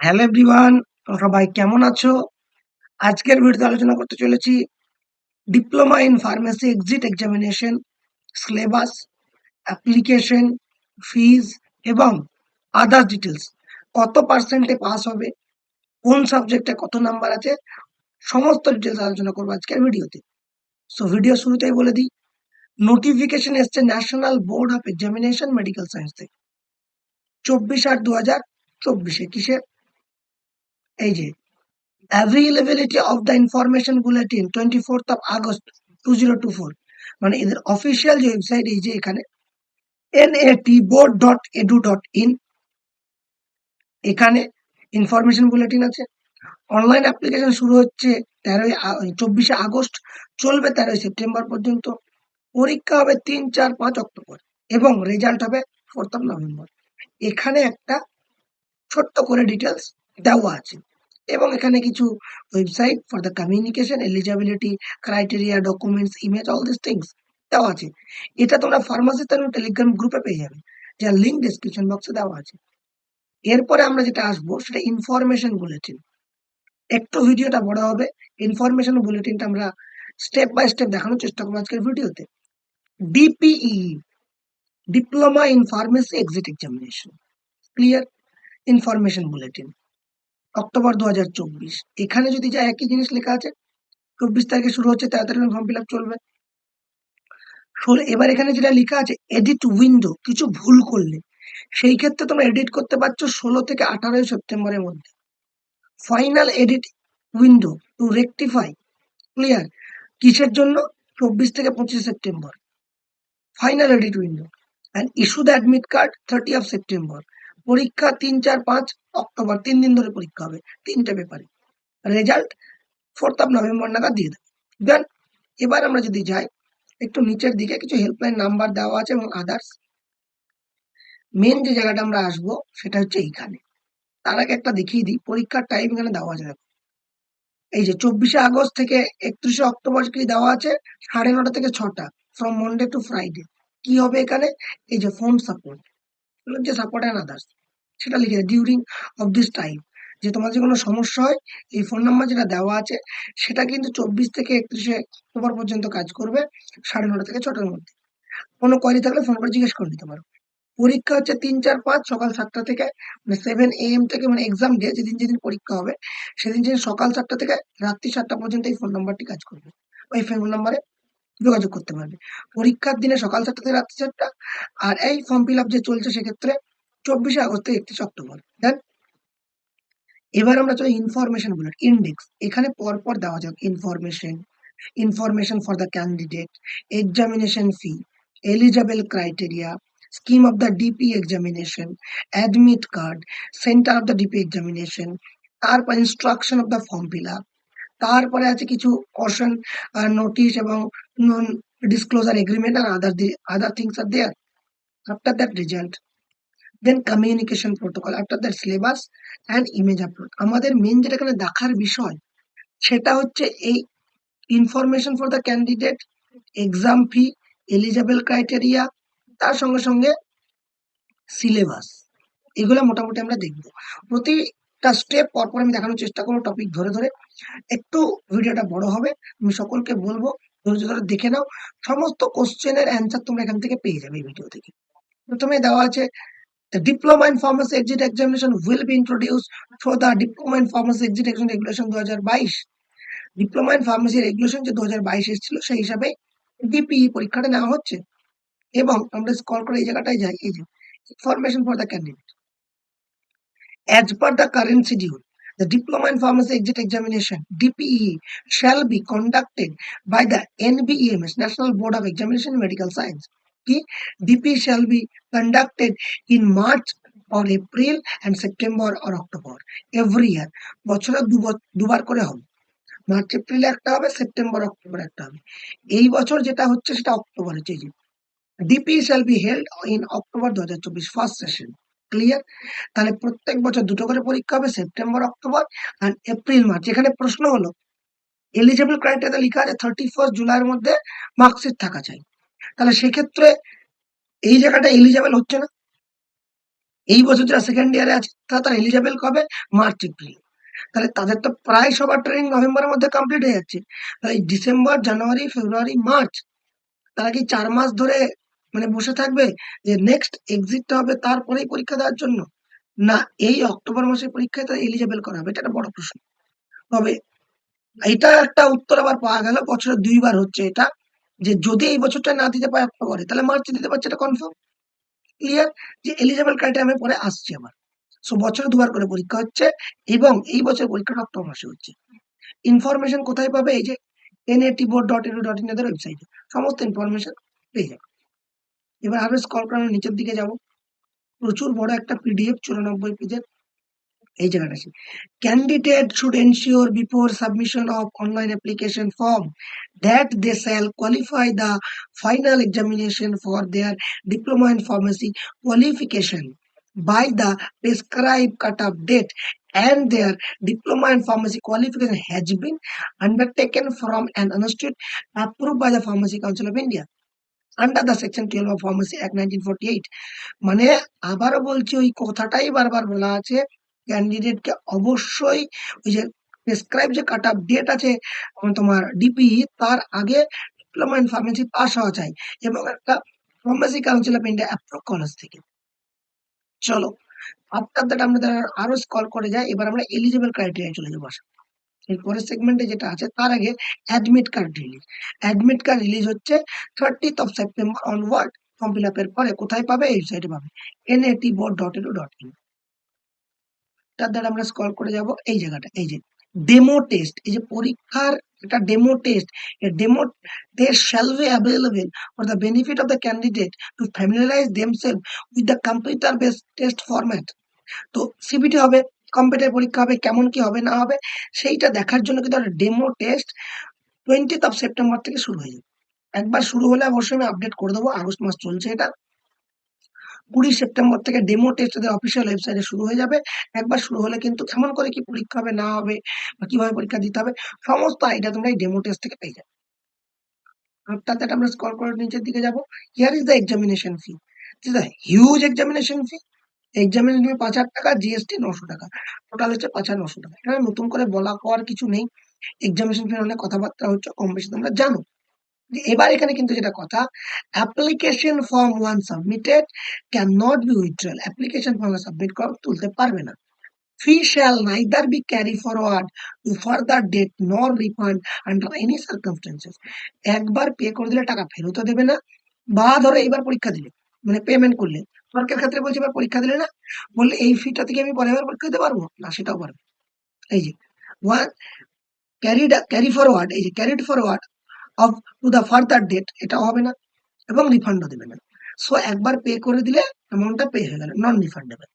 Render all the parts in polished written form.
Hello everyone, সবাই কেমন আছো? আজকের ভিডিওতে আলোচনা করতে চলেছি diploma in pharmacy exit examination, syllabus, application, fees এবং আদার ডিটেলস। কত পার্সেন্টে পাস হবে, কোন সাবজেক্টে কত নাম্বার আছে, সমস্ত ডিটেলস আলোচনা করবো আজকের ভিডিওতে। সো ভিডিও শুরুতেই বলে দিই, নোটিফিকেশন এসছে national board of examination medical science থেকে 24/8/2024 কিসের? এই যে availability of the information bulletin 24th of August 2024, মানে এদের অফিসিয়াল যে ওয়েবসাইট এই যে এখানে natboard.edu.in, এখানে ইনফরমেশন বুলেটিন আছে। অনলাইন অ্যাপ্লিকেশন শুরু হচ্ছে 24শে আগস্ট, চলবে 13ই সেপ্টেম্বর পর্যন্ত। পরীক্ষা হবে 3, 4, 5 অক্টোবর এবং রেজাল্ট হবে 4th of November। এখানে একটা ছোট্ট করে ডিটেলস দেওয়া আছে এবং এখানে কিছু website for the communication, eligibility criteria, documents, image, all this things দেওয়া আছে। এটা তোমরা ফার্মাসিস্ট এবং টেলিগ্রাম গ্রুপে পেয়ে যাবে, যার লিঙ্ক ডেসক্রিপশন বক্সে দেওয়া আছে। এরপরে আমরা যেটা আসবো সেটা ইনফরমেশন বুলেটিন। একটু ভিডিওটা বড় হবে, ইনফরমেশন বুলেটিনটা আমরা স্টেপ বাই স্টেপ দেখানোর চেষ্টা করবো আজকের ভিডিওতে। DPE, diploma in pharmacy exit examination, clear information bulletin, October 2024। এখানে যদি যা একই জিনিস লেখা আছে, 24 তারিখে শুরু হচ্ছে, 13 তারিখে ফর্ম ফিল আপ চলবে। এবার এখানে যেটা লেখা আছে এডিট উইন্ডো, কিছু ভুল করলে সেই ক্ষেত্রে তোমরা এডিট করতে পারছো 16 থেকে 18 সেপ্টেম্বরের মধ্যে। Final edit window to rectify, clear, কিসের জন্য? 24 থেকে 25 September final edit window. And issue the admit card 30 September. পরীক্ষা 3, 4, 5 অক্টোবর, 3 দিন ধরে পরীক্ষা হবে, 3টে পেপারে। রেজাল্ট 4th of November নাগাদ দিয়ে দেবে। দেন এবার আমরা যদি যাই একটু নিচের দিকে, কিছু হেল্পলাইন নাম্বার দেওয়া আছে এবং আদার্স। মেন যে জায়গাটা আমরা আসবো সেটা হচ্ছে এইখানে। তার আগে একটা দেখিয়ে দিই, পরীক্ষার টাইম এখানে দেওয়া আছে। দেখো এই যে 24শে আগস্ট থেকে 31শে অক্টোবর কি দেওয়া আছে, 9:30 থেকে 6টা, ফ্রম মন্ডে টু ফ্রাইডে। কি হবে এখানে? এই যে ফোন সাপোর্ট, যে সাপোর্ট অ্যান্ড আদার্স, সেটা লিখে ডিউরিং অফ দিস টাইম, যে তোমার যে কোনো সমস্যা হয় এই ফোন নাম্বার যেটা দেওয়া আছে সেটা কিন্তু 24 থেকে 31শে অক্টোবর পর্যন্ত কাজ করবে, 9:30 থেকে 6টার মধ্যে। কোনো কোয়ারি থাকলে ফোন করে জিজ্ঞেস করে নিতে পারো। পরীক্ষা হচ্ছে 3, 4, 5 সকাল 7টা থেকে, মানে 7 AM থেকে, মানে এক্সাম ডে যেদিন যেদিন পরীক্ষা হবে সেদিন যেদিন সকাল 7টা থেকে রাত্রি 7টা পর্যন্ত এই ফোন নাম্বারটি কাজ করবে। ওই ফোন নাম্বারে যোগাযোগ করতে পারবে। পরীক্ষার দিনে সকাল 7টা থেকে রাত্রি 7টা। আর এই ফর্ম ফিল আপ যে চলছে সেক্ষেত্রে 24শে আগস্ট থেকে 31শে অক্টোবর। দেন এবার আমরা চলে ইনফরমেশন বুলেট ইন্ডেক্স। এখানে পরপর দেওয়া যাক information, information for the candidate, examination fee, eligible criteria, scheme of the DP examination, admit card, centre of the DP examination, তারপর instruction of the form fill up, তারপরে আছে কিছু কশন নোটিশ এবং non disclosure agreement আর other things are there. After that result, then communication protocol, after that syllabus and image upload. আমাদের main যেটা এখানে দেখার বিষয় সেটা হচ্ছে এই information for the candidate, exam fee, eligible criteria, তার সঙ্গে সঙ্গে সিলেবাস। এগুলো মোটামুটি আমরা দেখব। প্রতিটা স্টেপ পরপর আমি দেখানোর চেষ্টা করবো টপিক ধরে ধরে। একটু ভিডিওটা বড় হবে, আমি সকলকে বলবো ধৈর্য ধরে দেখে নাও। সমস্ত কোশ্চেনের অ্যান্সার তোমরা এখান থেকে পেয়ে যাবে এই ভিডিও থেকে। প্রথমে দেওয়া আছে the diploma in pharmacy exit examination will be introduced for the diploma in pharmacy exit examination regulation 2022। Diploma in pharmacy regulation যে 2022 এসেছিল সেই হিসাবে ডিপিই পরীক্ষাটা নেওয়া হচ্ছে। এবং আমরা স্ক্রল করে এই জায়গাটায় যাই, এই যে information for the candidate, as per the current schedule, the diploma in pharmacy exit examination DPE shall be conducted by the NBEMS, National Board of Examination in Medical Science। কি? DPE shall be conducted in March or April and September or October every year। বছরে দুবার করে হবে, March এপ্রিলে একটা হবে, September October একটা হবে। এই বছর যেটা হচ্ছে সেটা অক্টোবর হচ্ছে। যে DPE shall be held in October 2024 first session, clear. তাহলে প্রত্যেক বছর দুটো করে পরীক্ষা হবে, সেপ্টেম্বর অক্টোবর আর এপ্রিল মার্চ। এখানে প্রশ্ন হলো এলিজিবল ক্রাইটেরিয়া লেখা আছে 31 জুলাইয়ের মধ্যে মার্কশিট থাকা চাই। তাহলে সেক্ষেত্রে এই জায়গাটা এলিজিবল হচ্ছে না, এই বছর যারা সেকেন্ড ইয়ারে আছে তারা এলিজেবল কবে? March April. তাহলে তাদের তো প্রায় সবার ট্রেনিং নভেম্বরের মধ্যে কমপ্লিট হয়ে যাচ্ছে। তাহলে এই ডিসেম্বর, জানুয়ারি, ফেব্রুয়ারি, মার্চ তারা কি 4 মাস ধরে মানে বসে থাকবে যে নেক্সট এক্সিটটা হবে তারপরেই পরীক্ষা দেওয়ার জন্য? না, এই অক্টোবর মাসের পরীক্ষায় তারা এলিজেবল করা হবে, এটা একটা বড় প্রশ্ন। তবে এটা একটা উত্তর আবার পাওয়া গেল, বছরে ২ বার হচ্ছে এটা, যে যদি এই বছরটা না দিতে পারে অক্টোবরে তাহলে মার্চে দিতে পারছে, এটা কনফার্ম। ক্লিয়ার? যে এলিজেবল ক্রাইটেরিয়া আমি পরে আসছি আবার। সো বছরে ২ বার করে পরীক্ষা হচ্ছে এবং এই বছর পরীক্ষাটা অক্টোবর মাসে হচ্ছে। ইনফরমেশন কোথায় পাবে? এই যে natboard.edu.in এদের ওয়েবসাইটে সমস্ত ইনফরমেশন পেয়ে যাবে। এবার আরো স্ক্রল করে আমরা নিচের দিকে যাব। প্রচুর বড় একটা পিডিএফ 94 পেজের। এই জায়গাটা আছে, candidate should ensure before submission of online application form that they shall qualify the final examination for their diploma in pharmacy qualification by the prescribed cut-off date, and their diploma in pharmacy qualification has been undertaken from an institute approved by the Pharmacy Council of India under the section 12 of Pharmacy Act 1948। মানে আবারও বলছি, ওই কথাটাই বারবার বলা আছে, ক্যান্ডিডেটকে অবশ্যই ওই যে প্রেসক্রাইব যে কাট অফ ডেট আছে তোমার ডিপি, তার আগে ডিপ্লোমা ইন ফার্মেসি পাস হওয়া চাই এবং একটা pharmacy council of India approve college থেকে। চলো, আফটার দ্যাট আমরা আরো স্কল করে যাই। এবার আমরা এলিজিবল ক্রাইটেরিয়া চলে যাবো। এরপরের সেগমেন্টে যেটা আছে তার আগে admit card release. Admit card release হচ্ছে 30th of September onward. Form fill আপের পরে কোথায় পাবে? এই সাইটে পাবে, natboard.edu.in। তার দ্বারা আমরা স্ক্রল করে যাব এই জায়গাটা, এই যে ডেমো টেস্ট, এই যে পরীক্ষার একটা ডেমো টেস্ট, এই demo test shall be available for the benefit of the candidate to familiarize themselves with the computer based test format। তো সিবিটি হবে, কম্পিউটার পরীক্ষা হবে, কেমন কি হবে না হবে সেইটা দেখার জন্য কিন্তু একটা demo test 20th of September থেকে শুরু হয়ে যাবে। একবার শুরু হলে অবশ্যই আমি আপডেট করে দেবো। আগস্ট মাস চলছে এটা, 20 সেপ্টেম্বর থেকে ডেমো টেস্ট এদের অফিসিয়াল ওয়েবসাইটে শুরু হয়ে যাবে। একবার শুরু হলে কিন্তু কেমন করে কি পরীক্ষা হবে না হবে বা কিভাবে পরীক্ষা দিতে হবে সমস্ত আইডিয়া তোমরা এই ডেমো টেস্ট থেকে পেয়ে যাবে। আফটার দ্যাট আমরা স্ক্রল করে নিচের দিকে যাব। Here is the examination fee. This is a huge examination fee. Examination ফি ৫,০০০ টাকা, জিএসটি ৯০০ টাকা, টোটাল হচ্ছে ৫,৯০০ টাকা। এখানে নতুন করে বলা কওয়ার কিছু নেই। এক্সামিনেশন ফি অনেক কথাবার্তা হচ্ছে, কম বেশি তোমরা জানো। এবার এখানে কিন্তু যেটা কথা, application form once submitted can not be withdrawal. Application form submit করা তুলতে পারবে না। Fee shall neither be carry forward to further date nor refund under any circumstances. একবার পে করে দিলে টাকা ফেরতও দেবে না, বা ধরো এইবার পরীক্ষা দিলে মানে পেমেন্ট করলে, মার্কের ক্ষেত্রে বলছি এবার পরীক্ষা দিলে না, বললে এই ফিটা থেকে আমি পরের বার পরীক্ষা দিতে পারবো না, সেটাও পারবে। এই যে ওয়ান ক্যারি ফরওয়ার্ড, এই যে carried forward of to the further date, এটাও হবে না এবং রিফান্ডও দেবে না। সো একবার পে করে দিলে অ্যামাউন্টটা পে হয়ে গেল, non refundable.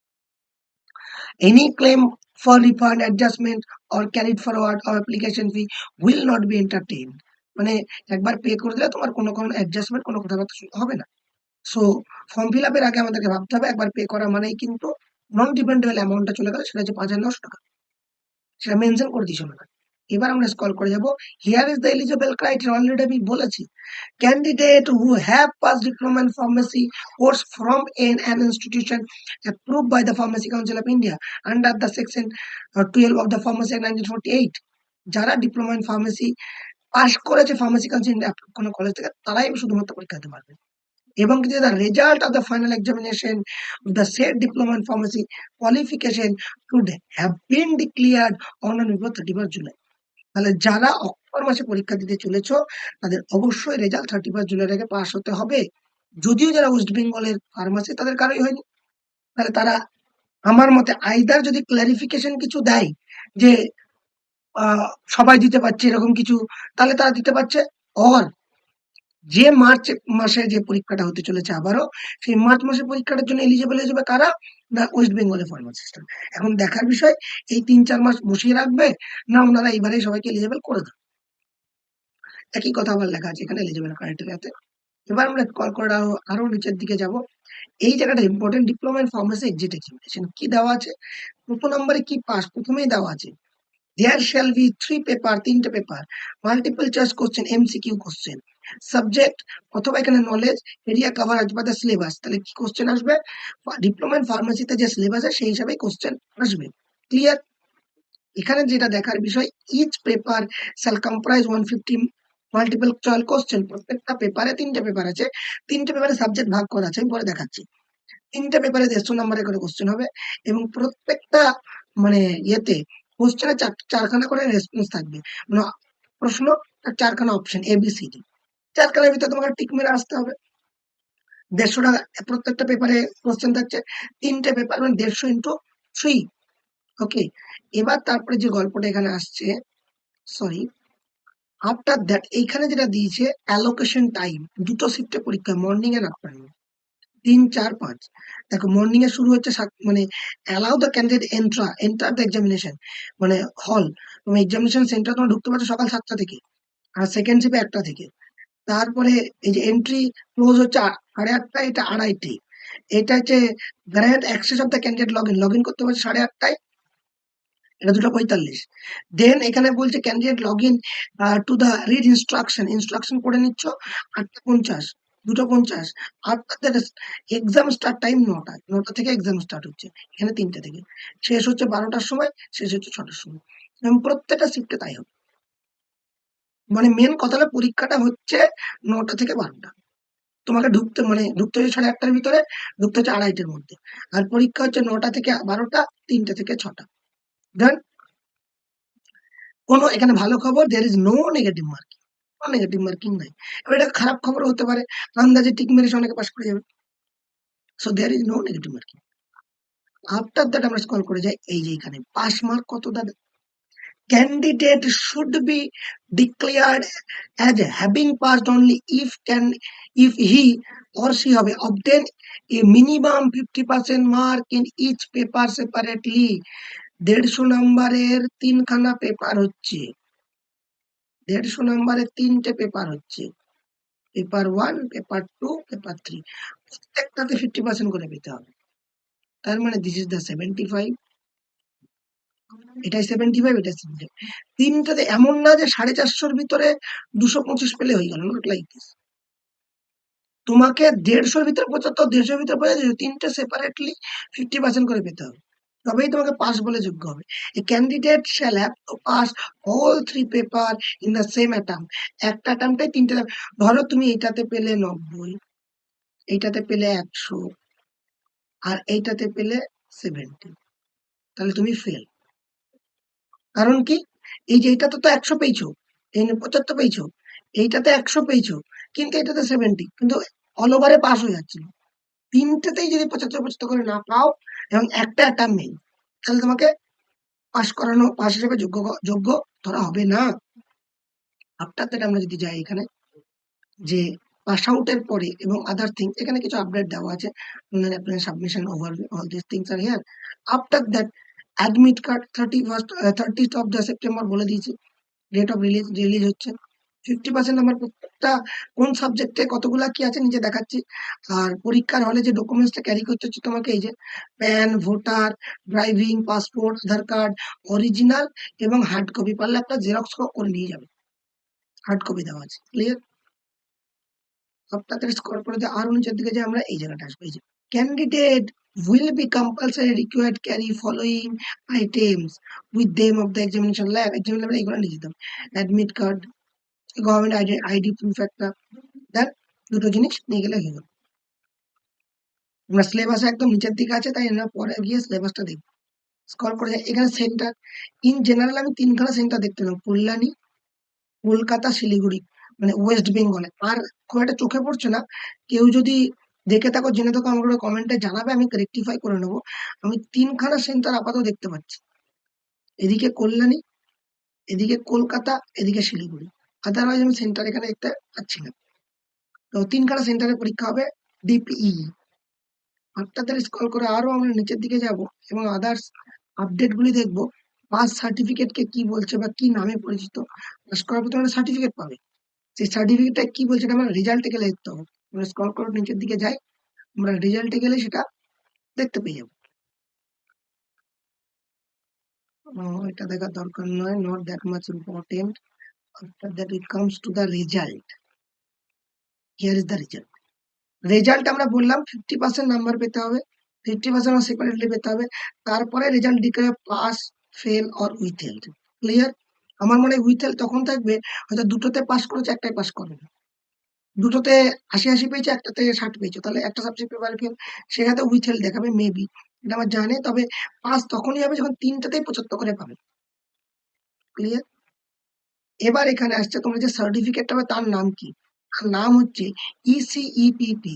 Any claim for refund, adjustment or carried forward of application fee will not be entertained. মানে একবার পে করে দিলে তোমার কোনো অ্যাডজাস্টমেন্ট, কোনো কথাবার্তা শুনতে হবে না। সো ফর্ম ফিল আপের আগে আমাদেরকে ভাবতে হবে, একবার পে করা মানেই কিন্তু নন রিফান্ডেবল অ্যামাউন্টটা চলে গেল, সেটা হচ্ছে ৫,৯০০ টাকা। সেটা মেনশন করে দিয়েছিল না। এবার আমরা স্ক্রল করে যাব। Here is the eligible criteria, already আমি বলেছি। Candidate who have pass diploma in pharmacy course from an institution approved by the Pharmacy Council of India under the section 12 of the Pharmacy Act 1948। যারা diploma in pharmacy pass করেছে pharmacy council India কোনো college থেকে, তারাই শুধুমাত্র পরীক্ষা দিতে পারবে। এবং কিন্তু the result of the final examination of the said diploma in pharmacy qualification should have been declared on and before 31st July। তাহলে যারা অক্টোবর মাসে পরীক্ষা দিতে চলেছো তাদের অবশ্যই রেজাল্ট 31st জুলাইয়ের আগে পাস হতে হবে। যদিও যারা ওয়েস্ট বেঙ্গলের ফার্মাসি তাদের কারোই হয়নি, তাহলে তারা আমার মতে আইদার যদি ক্লারিফিকেশন কিছু দেয় যে সবাই দিতে পারছে এরকম কিছু, তাহলে তারা দিতে পারছে। অর যে মার্চ মাসে যে পরীক্ষাটা হতে চলেছে আবারও, সেই মার্চ মাসে পরীক্ষাটার জন্য এলিজিবল হয়ে যাবে কারা? না ওয়েস্ট বেঙ্গলের ফার্মাসিস্টরা। এখন দেখার বিষয় এই ৩-৪ মাস বসিয়ে রাখবে না ওনারা এইবারেই সবাইকে এলিজিবল করে দেবে। একই কথা আবার লেখা আছে এখানে এলিজিবল ক্রাইটেরিয়াতে। এবার আমরা স্ক্রল করে আরো নিচের দিকে যাব। এই জায়গাটা important, diploma in pharmacy exit examination কি দেওয়া আছে? প্রথম নম্বরে কি পাস, প্রথমেই দেওয়া আছে দেয়ার শ্যাল বি 3 পেপার, ৩টে paper, multiple choice question, MCQ question. Subject অথবা এখানে নলেজ এরিয়া কভার আসবে বা সিলেবাস। তাহলে কি কোশ্চেন আসবে? ডিপ্লোমা ইন ফার্মাসিতে যে সিলেবাস আছে সেই হিসাবেই কোশ্চেন আসবে। ক্লিয়ার? এখানে যেটা দেখার বিষয়, each paper shall comprise 150 multiple choice question. প্রত্যেকটা পেপারে 3টে পেপার আছে, 3টে পেপারে সাবজেক্ট ভাগ করা আছে, আমি পরে দেখাচ্ছি। 3টে পেপারে 150 নম্বরের করে কোশ্চেন হবে এবং প্রত্যেকটা মানে ইয়েতে কোশ্চেনে চারখানা করে রেসপন্স থাকবে, মানে প্রশ্ন আর চারখানা অপশন ABCD। চারখানার ভিতরে তোমাকে টিক মেরে আসতে হবে। 150টা প্রত্যেকটা পেপারে কোশ্চেন থাকছে, 3টে পেপার মানে 150 ইন্টু 3। ওকে, এবার তারপরে যে গল্পটা এখানে আসছে, সরি, আফটার দ্যাট এইখানে যেটা দিয়েছে অ্যালোকেশন টাইম, দুটো শিফটে পরীক্ষা, মর্নিং এন্ড আফটারনুন, 3, 4, 5। দেখো মর্নিং এ শুরু হচ্ছে মানে allow the candidate enter the examination, মানে হল, তুমি এক্সামিনেশন সেন্টার তোমার ঢুকতে পারছো সকাল 7টা থেকে, আর সেকেন্ড শিফে 1টা থেকে। তারপরে এই যে এন্ট্রি ক্লোজ হচ্ছে 8:30, এটা 2:30। এটা হচ্ছে grand access of the candidate log in করতে পারছে 8:30, এটা 2:45। দেন এখানে বলছে candidate log in to the read instruction পড়ে নিচ্ছ 8:50, 2:50। আপনাদের এক্সাম স্টার্ট টাইম 9টা থেকে এক্সাম স্টার্ট হচ্ছে, এখানে 3টে থেকে শেষ হচ্ছে 12টার সময়, শেষ হচ্ছে 6টার সময়, এবং প্রত্যেকটা শিফটে তাই হবে। মানে মেন কথা হলো পরীক্ষাটা হচ্ছে 9টা থেকে 12টা। তোমাকে ঢুকতে হচ্ছে 8:30-টার ভিতরে, ঢুকতে হচ্ছে 2:30-টার মধ্যে। আর পরীক্ষা হচ্ছে 9টা থেকে 12টা, 3টে থেকে 6টা। দেন কোনো এখানে ভালো খবর, there is no negative marking, কোনো নেগেটিভ মার্কিং নাই। এবার এটা খারাপ খবরও হতে পারে, আন্দাজে টিক মেরে অনেকে পাস করে যাবে। So there is no negative marking. After that আমরা স্ক্রল করে যাই, এই যে এখানে পাস মার্ক কত দাদা? Candidate should be declared as having passed only if he or she হবে obtain a minimum 50% mark in each paper separately। 150 নম্বরের 3খানা পেপার হচ্ছে, 150 নম্বরের 3টে পেপার হচ্ছে, পেপার 1, পেপার 2, পেপার 3, প্রত্যেকটাতে 50% করে পেতে হবে। তার মানে দিস ইজ দ্য 75, এটাই 75, এটাই 75। তিনটাতে এমন না যে 450-র ভিতরে 225 পেলে হয়ে গেল, নট লাইক দিস। তোমাকে 150-র ভিতরে 75, 150-র ভিতরে 75, 3টে সেপারেটলি 50% করে পেতে হবে, তবেই তোমাকে পাস বলে যোগ্য হবে। এ candidate shall have to pass all 3 paper in the same attempt. একটা অ্যাটেম্পটে 3টে। ধরো তুমি এইটাতে পেলে 90, এইটাতে পেলে 100, আর এইটাতে পেলে 70, তাহলে তুমি ফেল। কারণ কি? এই যে এইটাতে তো 100 পেয়েছো, এই 75 পেয়েছো, এইটাতে 100 পেয়েছো, কিন্তু এটাতে 70, কিন্তু অল ওভারে পাস হয়ে যাচ্ছিল। 3টেতেই যদি 75-75 করে না পাও এবং একটা অ্যাটেম্প নেই, তাহলে তোমাকে পাস হিসেবে যোগ্য ধরা হবে না। আফটার দ্যাট আমরা যদি যাই এখানে যে পাস আউটের পরে এবং আদার থিংস, এখানে কিছু আপডেট দেওয়া আছে, online application submission overview, all this things are here. After that admit card 30th of the September বলে দিয়েছি, ডেট অফ রিলিজ হচ্ছে। 50% নাম্বার প্রত্যেকটা কোন সাবজেক্টে কতগুলা কি আছে নিচে দেখাচ্ছি। আর পরীক্ষার হলে যে ডকুমেন্টসটা ক্যারি করতে হচ্ছে তোমাকে, এই যে প্যান, ভোটার, ড্রাইভিং, পাসপোর্ট, আধার কার্ড, অরিজিনাল এবং হার্ড কপি, পারলে একটা জেরক্স করে নিয়ে যাবে, হার্ড কপি দেওয়া আছে। ক্লিয়ার? আপনাদের স্কোর করে দিয়ে আরো নিচের দিকে যে আমরা এই জায়গাটা আসবো, এই যে candidate will be compulsory required carry following items with them of the examination lab, এইগুলো লিখে দিতাম। Admit card, government ID proof একটা, দেন দুটো জিনিস নিয়ে গেলে হয়ে গেল। আমরা সিলেবাসে একদম নিচের দিকে আছে, তাই আমরা পরে গিয়ে সিলেবাসটা দেখব। স্ক্রল করে যাই, এখানে সেন্টার, ইন জেনারেল আমি 3খানা সেন্টার দেখতে পেলাম, কল্যাণী, কলকাতা, শিলিগুড়ি, মানে ওয়েস্ট বেঙ্গলে। আর খুব একটা চোখে পড়ছে না, কেউ যদি দেখে থাকো, জেনে থাকো, আমাকে কমেন্টে জানাবে, আমি রেকটিফাই করে নেবো। আমি 3খানা সেন্টার আপাতত দেখতে পাচ্ছি, এদিকে কল্যাণী, এদিকে কলকাতা, এদিকে শিলিগুড়ি। আদারওয়াইজ আমি সেন্টার এখানে দেখতে পাচ্ছি না। তো 3খানা সেন্টারে পরীক্ষা হবে, ডিপিই। আপনাদের স্ক্রল করে আরো আমরা নিচের দিকে যাব এবং আদার্স আপডেট গুলি দেখবো। পাস সার্টিফিকেট কে কি বলছে বা কি নামে পরিচিত, পাস করার পর তোমরা সার্টিফিকেট পাবে। সেই সার্টিফিকেটটা কি বলছে এটা আমরা রেজাল্টে গেলে দেখতে হবে। আমরা স্ক্রল করে নিচের দিকে যাই, আমরা রেজাল্টে গেলে সেটা দেখতে পেয়ে যাবো। এটা দেখার দরকার নয়, not that much important. After that it comes to the result. Here is the result. Result আমরা বললাম 50% নাম্বার পেতে হবে, 50% সেপারেটলি পেতে হবে, তারপরে result declare pass, fail or withheld. Clear? আমার মনে হয় উইথহেল্ড তখন থাকবে হয়তো দুটোতে পাস করেছে, একটাই পাস করেনি। দুটোতে ৮০-৮০ পেয়েছে, একটাতে ৬০ পেয়েছে, তাহলে একটা সাবজেক্ট পেপারে ফেল, সেক্ষেত্রে উইথহেল্ড দেখাবে মেবি, এটা আমার জানি। তবে পাস তখনই হবে যখন তিনটাতেই ৭৫ করে পাবে। ক্লিয়ার? এবার এখানে আসছে তোমরা যে সার্টিফিকেটটা পাবে তার নাম কি? তার নাম হচ্ছে ECEPP,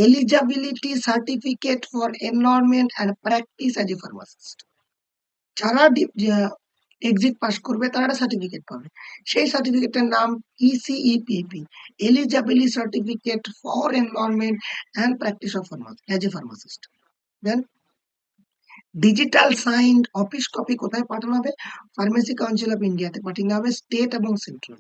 eligibility certificate for enrolment and practice as a pharmacist. যারা এক্সিট পাস করবে তারা একটা সার্টিফিকেট পাবে, সেই সার্টিফিকেটের নাম ECEPP, eligibility certificate for enrolment and practice of as a pharmacist. Then digital signed office copy কোথায় পাঠানো হবে? ফার্মেসি কাউন্সিল অফ ইন্ডিয়াতে পাঠানো হবে, স্টেট এবং central.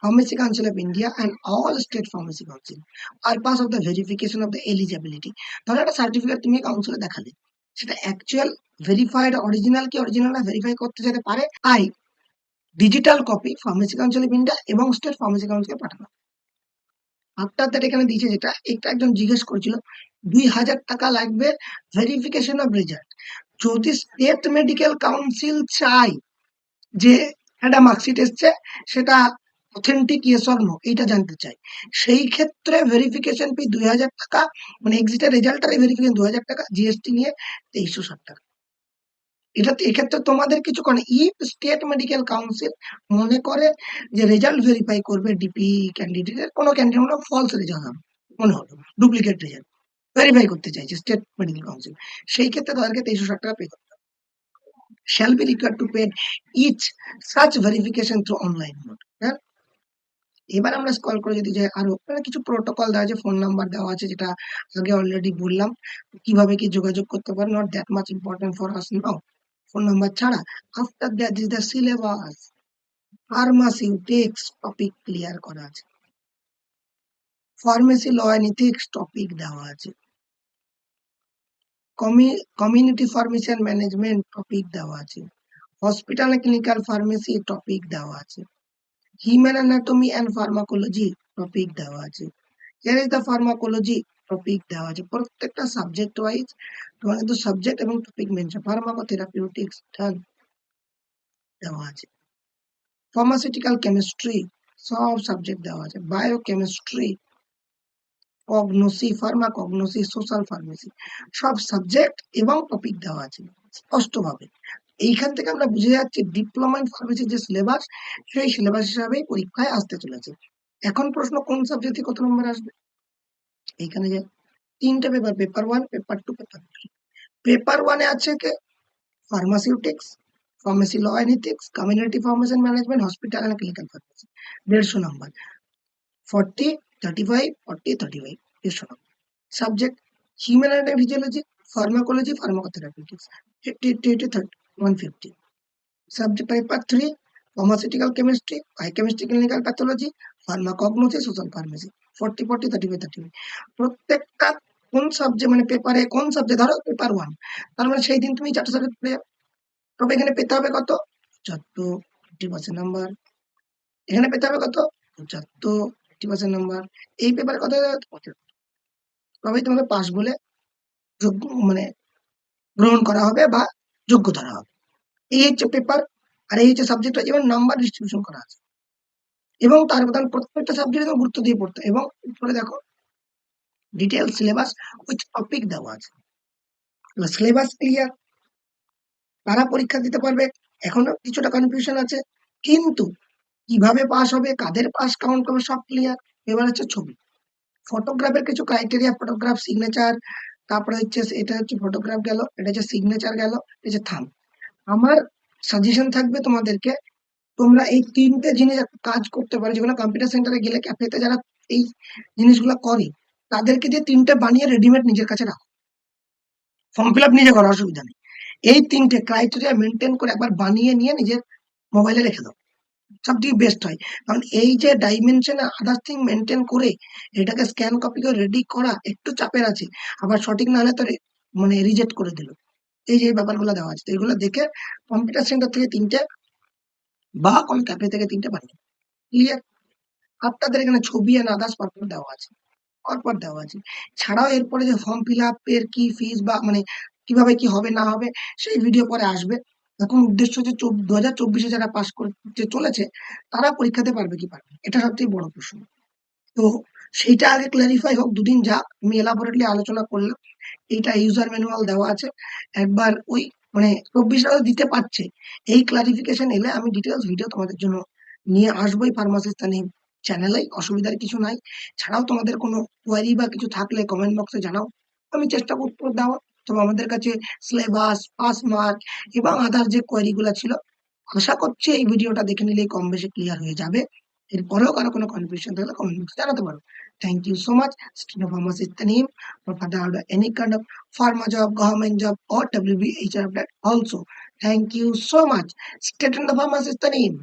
Pharmacy Council of India and all state pharmacy council purpose of the verification of the eligibility। ধরো একটা certificate তুমি কাউন্সিলে দেখালে, সেটা অ্যাকচুয়াল ভেরিফাইড অরিজিনাল কি অরিজিনাল না ভেরিফাই করতে যেতে পারে, তাই digital copy pharmacy council of India এবং স্টেট ফার্মেসি কাউন্সিলে পাঠানো। আফটার দ্যাট এখানে দিয়েছে যেটা, একটা একজন জিজ্ঞেস করেছিল ২০০০ টাকা লাগবে ভেরিফিকেশন অফ রেজাল্ট। যদি স্টেট মেডিকেল কাউন্সিল চায় যে একটা মার্কশিট এসছে, সেটা অথেন্টিক ইয়েস অর নো এইটা জানতে চাই, সেই ক্ষেত্রে ভেরিফিকেশন ফি ২০০০ টাকা, মানে এক্সিটের রেজাল্টের ভেরিফিকেশন ২০০০ টাকা, জিএসটি নিয়ে ২৩৬০ টাকা। এটা এক্ষেত্রে তোমাদের কিছু করে ইফ স্টেট মেডিকেল কাউন্সিল মনে করে যে রেজাল্ট ভেরিফাই করবে ডিপি ক্যান্ডিডেটের, কোনো ক্যান্ডিডেট ফলস রেজাল্ট হবে, মনে হলো ডুপ্লিকেট রেজাল্ট ভেরিফাই করতে চাইছে স্টেট মেডিকেল কাউন্সিল, সেই ক্ষেত্রে তাদেরকে ২৩৬০ টাকা পে করতে হবে। shall be required to pay each such verification through online mode। হ্যাঁ, এবার আমরা স্ক্রল করে যদি যাই, আরো কিছু প্রোটোকল দেওয়া আছে, ফোন নাম্বার দেওয়া আছে, যেটা আগে অলরেডি বললাম, কিভাবে কি যোগাযোগ করতে পারে, not that much important for us now. Phone number ছাড়া after that is the syllabus, pharmaceutics topic clear করা আছে, pharmacy law and ethics topic দেওয়া আছে, community pharmacy and management topic দেওয়া আছে, hospital and clinical pharmacy topic দেওয়া আছে, human anatomy and pharmacology topic দেওয়া আছে, here is the pharmacology topic দেওয়া আছে। প্রত্যেকটা সাবজেক্ট ওয়াইজ তোমার কিন্তু সাবজেক্ট এবং টপিক মেনশন, ফার্মাকোথেরাপিউটিক্স দেওয়া আছে, ফার্মাসিউটিক্যাল কেমিস্ট্রি সব সাবজেক্ট দেওয়া আছে, বায়োকেমিস্ট্রি, কগনোসি, ফার্মাকগনোসি, সোশ্যাল ফার্মেসি, সব সাবজেক্ট এবং টপিক দেওয়া আছে স্পষ্টভাবে। এইখান থেকে আমরা বুঝে যাচ্ছি ডিপ্লোমা ইন ফার্মেসির যে সিলেবাস, সেই সিলেবাস হিসাবেই পরীক্ষায় আসতে চলেছে। এখন প্রশ্ন কোন সাবজেক্টে কত নম্বর আসবে? এইখানে যে তিনটে paper, paper 1, paper 2, paper 3। Paper 1 এ আছে কে? Pharmaceutics, pharmacy law and ethics, community pharmacy and management, hospital and clinical pharmacy. 150 number, 40, 35, 40, 35, 150 number. Subject human anatomy physiology, pharmacology, pharmacotherapeutics, 50, 80, 30, 150। Subject paper 3, pharmaceutical chemistry, biochemistry, clinical pathology, pharmacognosy, social pharmacy, 40, 40, 35, 35। প্রত্যেকটা কোন subject, মানে পেপারে কোন subject, ধরো paper 1, তার মানে সেই দিন তুমি 4টা সাবজেক্ট পেয়ে যাবে। তবে এখানে পেতে হবে কত? ৭৫, 80% নাম্বার। এখানে পেতে হবে কত? ৭৫, 80% নাম্বার। এই পেপারে কত হয়ে যাবে? ৭৫। তবেই তোমাকে পাস বলে যোগ্য, মানে গ্রহণ করা হবে বা যোগ্য ধরা হবে। এই হচ্ছে পেপার, আর এই হচ্ছে সাবজেক্ট, এবং নাম্বার ডিস্ট্রিবিউশন করা আছে, এবং তার প্রত্যেকটা সাবজেক্টে গুরুত্ব দিয়ে পড়তে, এবং উপরে দেখো ডিটেল সিলেবাস উইথ টপিক দেওয়া আছে। সিলেবাস ক্লিয়ার, তারা পরীক্ষা দিতে পারবে। এখনো কিছুটা কনফিউশন আছে, কিন্তু কিভাবে পাস হবে, কাদের পাস কাউন্ট করবে, সব ক্লিয়ার। এবার হচ্ছে ছবি, ফটোগ্রাফের কিছু ক্রাইটেরিয়া, ফটোগ্রাফ, সিগনেচার, তারপরে হচ্ছে এটা হচ্ছে ফটোগ্রাফ গেল, এটা হচ্ছে সিগনেচার গেল, এটা হচ্ছে থাম্ব। আমার সাজেশন থাকবে তোমাদেরকে, তোমরা এই ৩টে জিনিস কাজ করতে পারো, যেগুলো কম্পিউটার সেন্টারে গেলে ক্যাফেতে যারা এই জিনিসগুলো করে, তাদেরকে দিয়ে ৩টে বানিয়ে রেডিমেড নিজের কাছে রাখো, ফর্ম ফিল আপ নিজে করো, অসুবিধা নেই। এই ৩টে ক্রাইটেরিয়া মেনটেন করে একবার বানিয়ে নিয়ে নিজের মোবাইলে রেখে দাও, সবথেকে বেস্ট হয়। কারণ এই যে ডাইমেনশন আদার্স থিং মেনটেন করে এটাকে স্ক্যান কপি করে রেডি করা একটু চাপের আছে, আবার সঠিক না হলে তো মানে রিজেক্ট করে দিল, এই যে ব্যাপারগুলো দেওয়া আছে। তো এগুলো দেখে কম্পিউটার সেন্টার থেকে ৩টে বা কোনো ক্যাফে থেকে ৩টে বানিয়ে, ক্লিয়ার? আপনাদের এখানে ছবি এন্ড আদার্স পারপোজ দেওয়া আছে। পরপর দেওয়া আছে। ছাড়াও এরপরে যে ফর্ম ফিল আপ এর কি ফিস বা মানে কিভাবে কি হবে না হবে সেই ভিডিও পরে আসবে। এখন উদ্দেশ্য যে 2024 এ যারা পাস করতে চলেছে তারা পরীক্ষাতে পারবে কি পারবে না? এটা সবথেকে বড় প্রশ্ন। তো সেইটা আগে ক্লারিফাই হোক, দুদিন যাক, আমি এলাবোরেটলি আলোচনা করলাম। এইটা ইউজার ম্যানুয়াল দেওয়া আছে। একবার ওই মানে 24 আওয়ার দিতে পারছে। এই ক্লারিফিকেশন এলে আমি ডিটেইলস ভিডিও তোমাদের জন্য নিয়ে আসবোই ফার্মাসিস্টানি চ্যানেলেই, অসুবিধার কিছু নাই। ছাড়াও তোমাদের কোনো কোয়েরি বা কিছু থাকলে কমেন্ট বক্সে জানাও। আমি চেষ্টা করব উত্তর দেওয়ার। তবে আমাদের কাছে সিলেবাস, পাস মার্ক এবং আদার যে কোয়েরি গুলা ছিল, আশা করছি এই ভিডিওটা দেখে নিলেই কম বেশি ক্লিয়ার হয়ে যাবে। এরপরেও কারো কোনো কনফিউশন থাকলে কমেন্ট বক্সে জানাতে পারো। Thank you so much. Student pharmacist Tanim for further order any kind of pharma job, government job, or WB HR update also. Thank you so much. Stay tuned the pharmacist name.